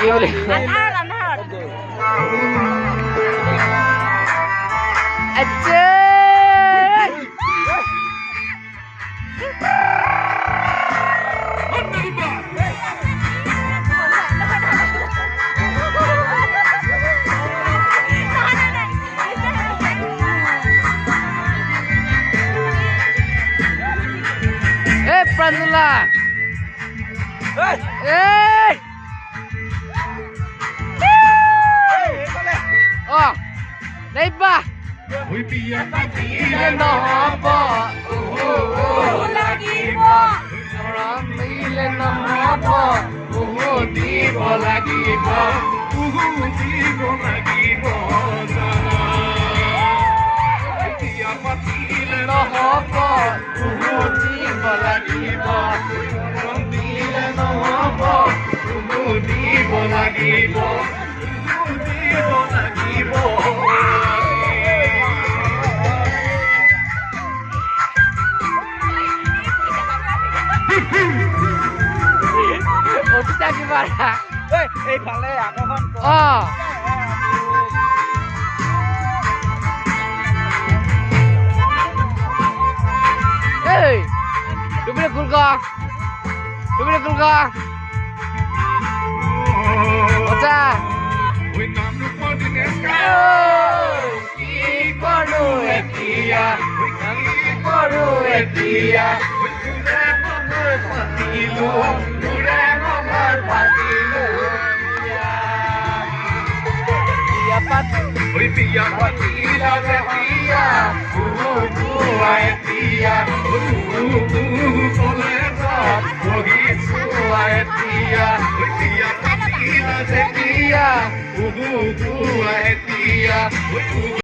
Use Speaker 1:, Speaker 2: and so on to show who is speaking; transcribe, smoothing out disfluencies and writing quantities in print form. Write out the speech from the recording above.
Speaker 1: কি বুলি আচ্ছা Pranjula. Hey. Oh. Neighbor. We be a party in the harbor. Oh, lagi mo. Orang milen the harbor. Oh, dibo lagi mo. Dibo lagi mo. We be a party in the harbor. Oh, dibo lagi mo. Orang milen the harbor. Oh, dibo lagi mo. Dibo lagi mo. Kita gimana?
Speaker 2: এইফালে আকৰ্ষণ
Speaker 1: তুমি খুল কা আচ্ছা কি করো এতিয়া Hoy pilla patila de tía, tía, soleta, tía, hoy pilla patila de tía, tía,